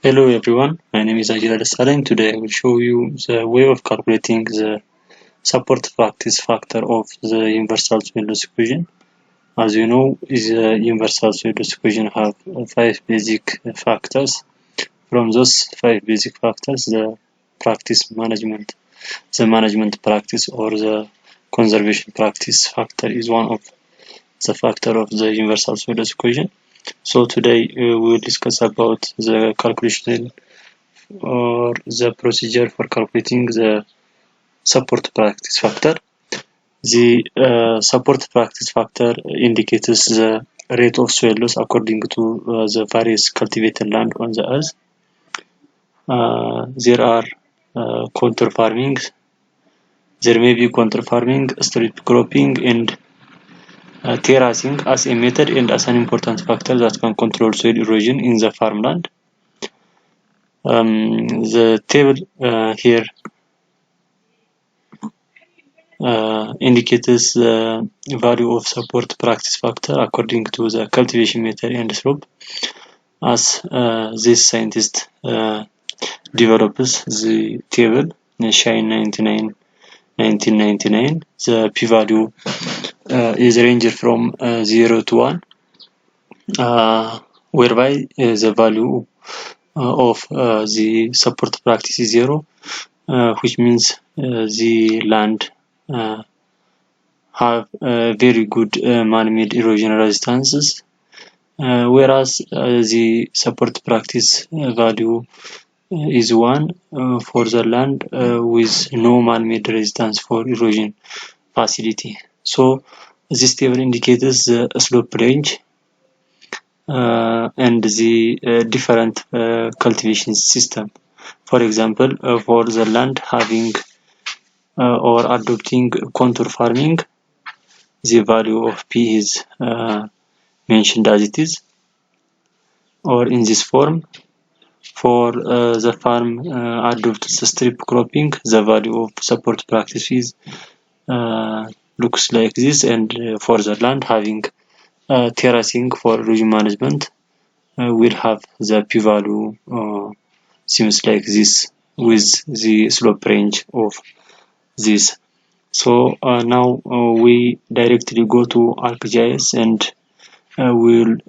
Hello everyone, my name is RUSLE. Today I will show you the way of calculating the support practice factor of the universal Swedish equation. As you know, the universal Swedish equation have 5 basic factors. From those 5 basic factors, the management practice or the conservation practice factor is one of the factor of the universal Swedish equation. So today we will discuss about the calculation or the procedure for calculating the support practice factor. The support practice factor indicates the rate of soil loss according to the various cultivated land on the earth. There are contour farming. There may be contour farming, strip cropping, and terracing as a method and as an important factor that can control soil erosion in the farmland. The table here indicates the value of support practice factor according to the cultivation method and slope. As this scientist develops the table, Shine 1999, the p-value is ranged from 0 to 1, whereby the value of the support practice is 0, which means the land have very good man-made erosion resistances, whereas the support practice value is 1 for the land with no man-made resistance for erosion facility. So this table indicates the slope range and the different cultivation system. For example, for the land having or adopting contour farming, the value of P is mentioned as it is, or in this form. For the farm adopts strip cropping, the value of support practice is looks like this, and for the land having terracing for erosion management, will have the p-value seems like this with the slope range of this. So now we directly go to ArcGIS and we'll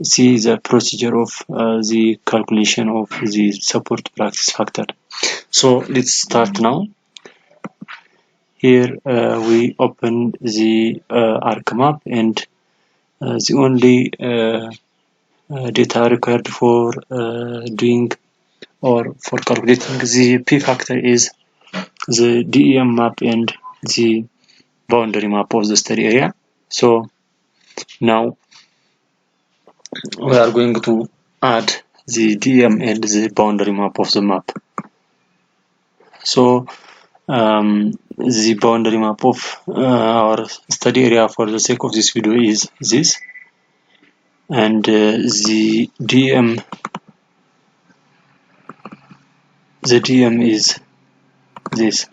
see the procedure of the calculation of the support practice factor. So let's start now. Here we open the ArcMap, and the only data required for doing or for calculating the P factor is the DEM map and the boundary map of the study area. So now we are going to add the DEM and the boundary map of the map. So the boundary map of our study area for the sake of this video is this, and the DEM is this.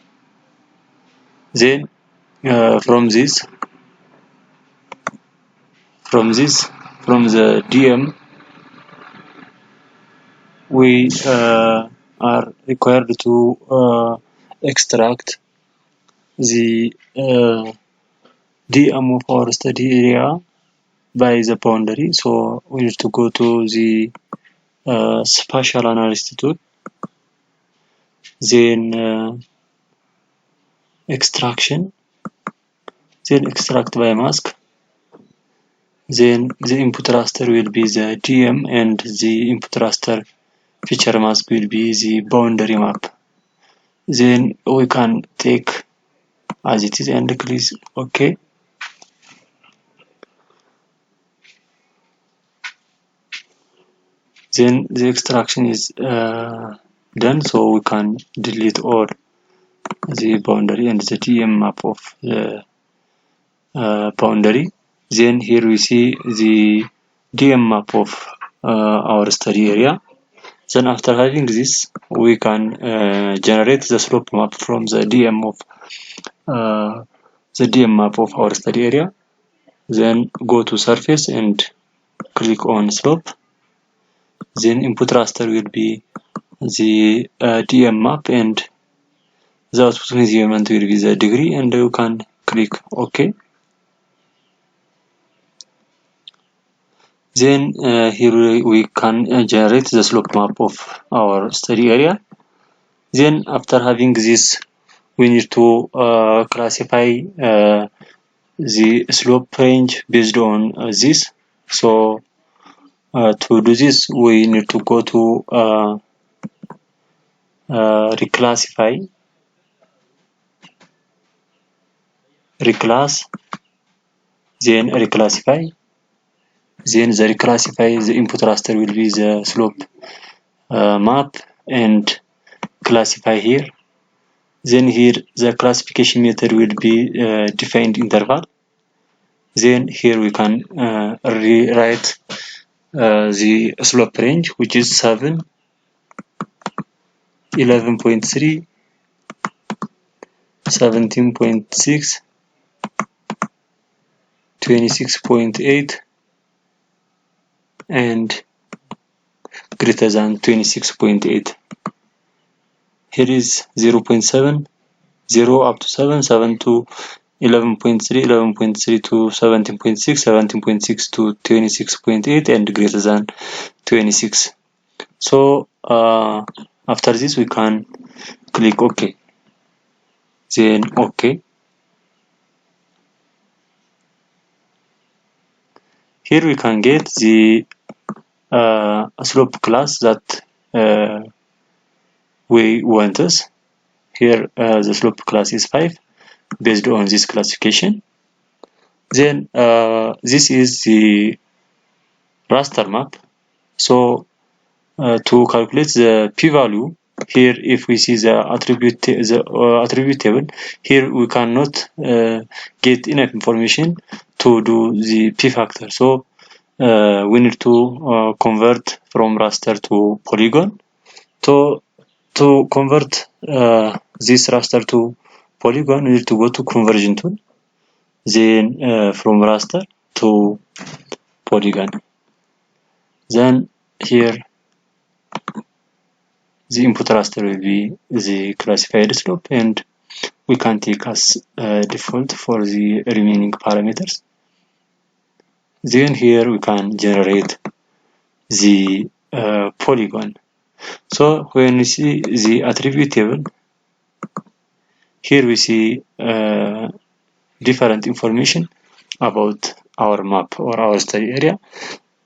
Then from the DEM we are required to extract the DEM of our study area by the boundary. So we need to go to the spatial analysis tool, then extraction, then extract by mask, then the input raster will be the DEM and the input raster feature mask will be the boundary map. Then we can take as it is and click OK. Then the extraction is done, so we can delete all the boundary and the DEM map of the boundary. Then here we see the DEM map of our study area. Then after having this, we can generate the slope map from the DEM map of our study area. Then go to surface and click on slope. Then input raster will be the DM map, and the output measurement will be the degree, and you can click OK. Then here we can generate the slope map of our study area. Then after having this, we need to classify the slope range based on this. So to do this, we need to go to reclassify, reclass, then reclassify. Then the reclassify, the input raster will be the slope map, and classify here. Then here the classification method will be defined interval. Then here we can rewrite the slope range, which is 7, 11.3, 17.6, 26.8, and greater than 26.8. Here is 0.7, 0 up to 7, 7 to 11.3, 11.3 to 17.6, 17.6 to 26.8, and greater than 26. So after this we can click OK. Then OK. Here we can get the slope class that we want us. Here the slope class is 5 based on this classification. Then this is the raster map. So to calculate the p-value, here if we see the attribute table, here we cannot get enough information to do the p-factor. So we need to convert from raster to polygon. To convert this raster to polygon, we need to go to conversion tool, then from raster to polygon. Then here the input raster will be the classified slope, and we can take as default for the remaining parameters. Then here we can generate the polygon. So when we see the attribute table, here we see different information about our map or our study area.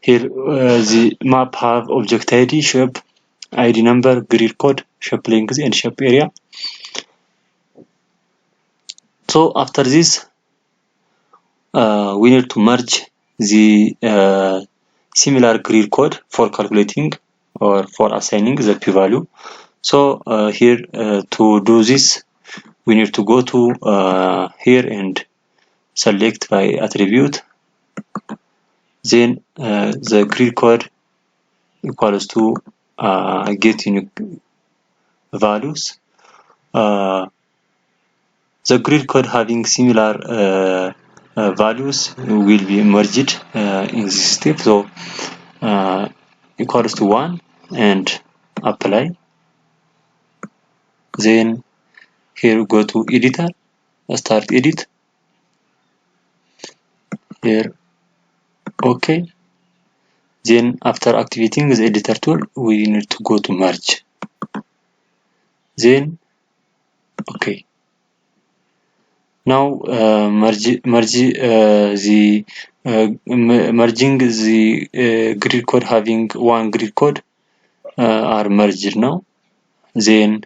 Here the map have object ID, shape, ID number, grid code, shape length, and shape area. So after this, we need to merge the similar grid code for calculating or for assigning the p-value. So here to do this, we need to go to here and select by attribute. Then the grid code equals to get unique values. The grid code having similar values will be merged in this step. So equals to 1 and apply. Then here we go to editor, start edit. Here OK. Then after activating the editor tool, we need to go to merge. Then OK. Now merging the grid code having one grid code are merged now. Then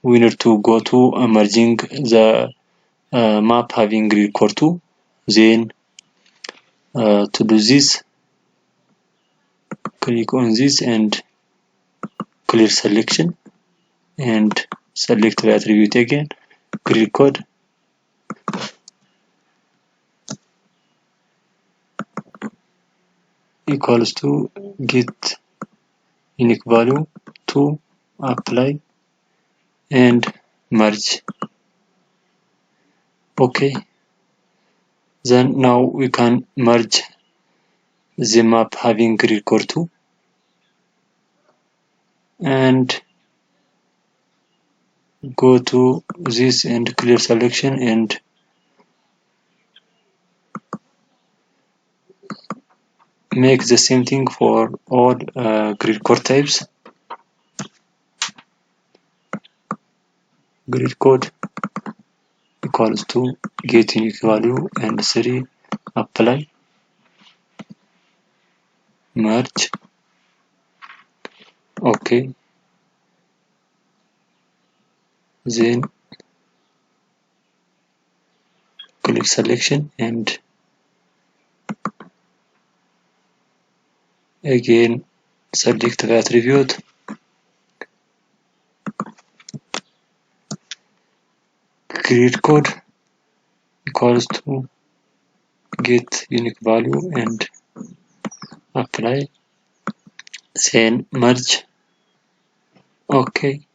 we need to go to merging the map having grid code 2. Then to do this, click on this and clear selection, and select the attribute again, grid code. Equals to get unique value to apply and merge. OK. Then now we can merge the map having grid core 2, and go to this and clear selection and make the same thing for all grid core types. Grid code equals to get unique value and 3, apply, merge, okay, then click selection and again select the attribute, grid code equals to get unique value and apply, then merge, okay,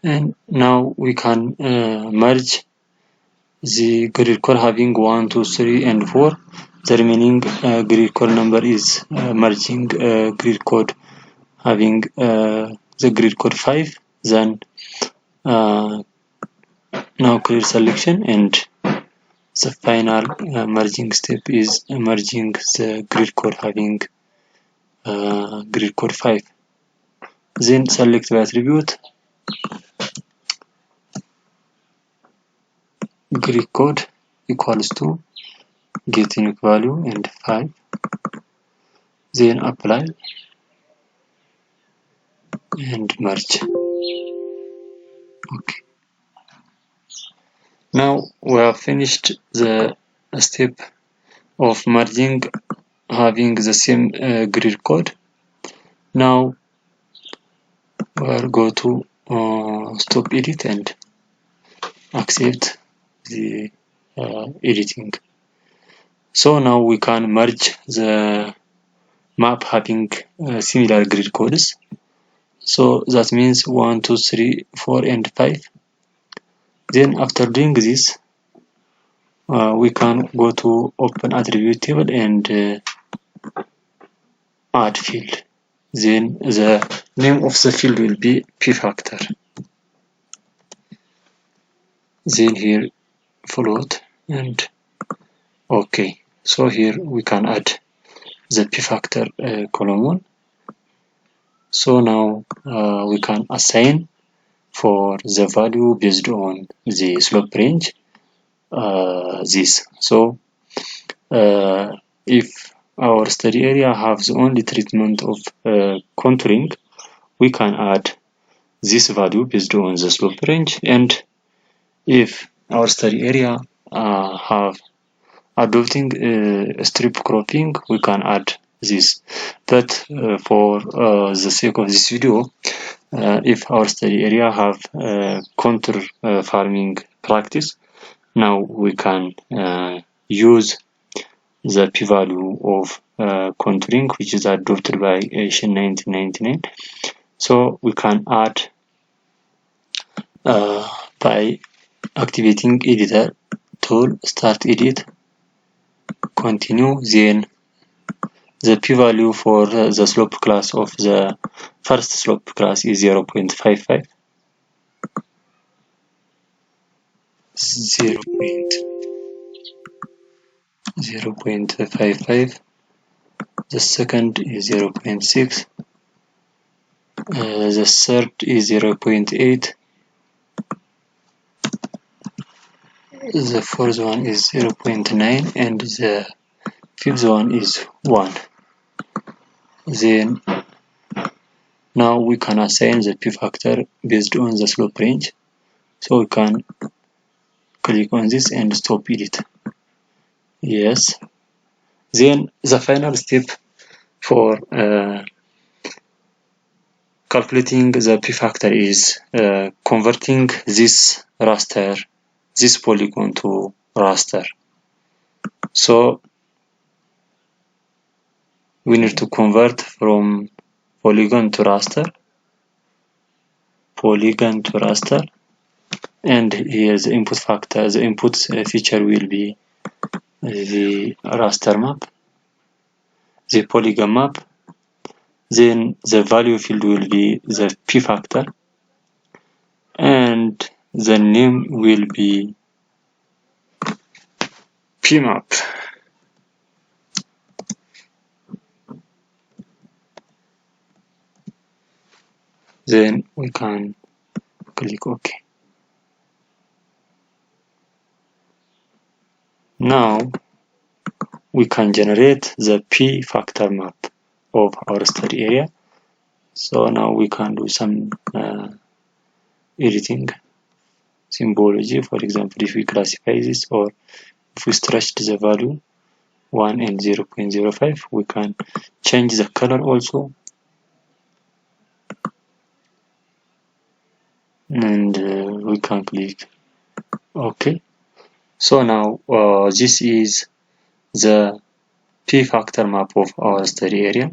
and now we can merge the grid core having 1, 2, 3 and 4. The remaining grid core number is merging grid code having the grid code 5. Then now clear selection, and the final merging step is merging the grid code having grid code 5. Then select the attribute, grid code equals to get unique value and 5, then apply and merge. Okay. Now we have finished the step of merging having the same grid code. Now we'll go to stop edit and accept the editing. So now we can merge the map having similar grid codes. So that means 1, 2, 3, 4 and 5. Then after doing this, we can go to open attribute table and add field. Then the name of the field will be p-factor. Then here float and okay. So here we can add the p-factor column 1. So now we can assign for the value based on the slope range this. So if our study area has only treatment of contouring, we can add this value based on the slope range, and if our study area have adopting strip cropping, we can add this. But for the sake of this video, if our study area have contour farming practice, now we can use the p-value of contouring, which is adopted by Shin 1999. So we can add by activating editor tool, start edit, continue, then the p-value for the slope class of the first slope class is 0.55, 0.55, the second is 0.6, the third is 0.8, the fourth one is 0.9, and the fifth one is 1. Then now we can assign the p-factor based on the slope range. So we can click on this and stop edit. Yes. Then the final step for calculating the p-factor is converting this raster, this polygon to raster. So we need to convert from polygon to raster, and here the input factor, the input feature will be the raster map. the polygon map, then the value field will be the p factor, and the name will be pmap. Then we can click OK. Now we can generate the p factor map of our study area. So now we can do some editing symbology. For example, if we classify this, or if we stretch the value 1 and 0.05, we can change the color also, and we can click OK. So now this is the p factor map of our study area.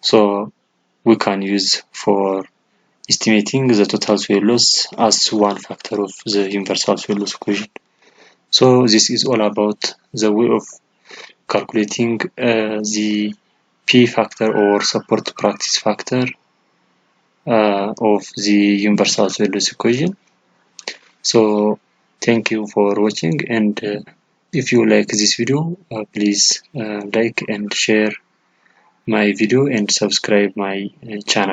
So we can use for estimating the total soil loss as one factor of the universal soil loss equation. So this is all about the way of calculating the p factor or support practice factor of the universal soil loss equation. So thank you for watching, and if you like this video, please like and share my video and subscribe my channel.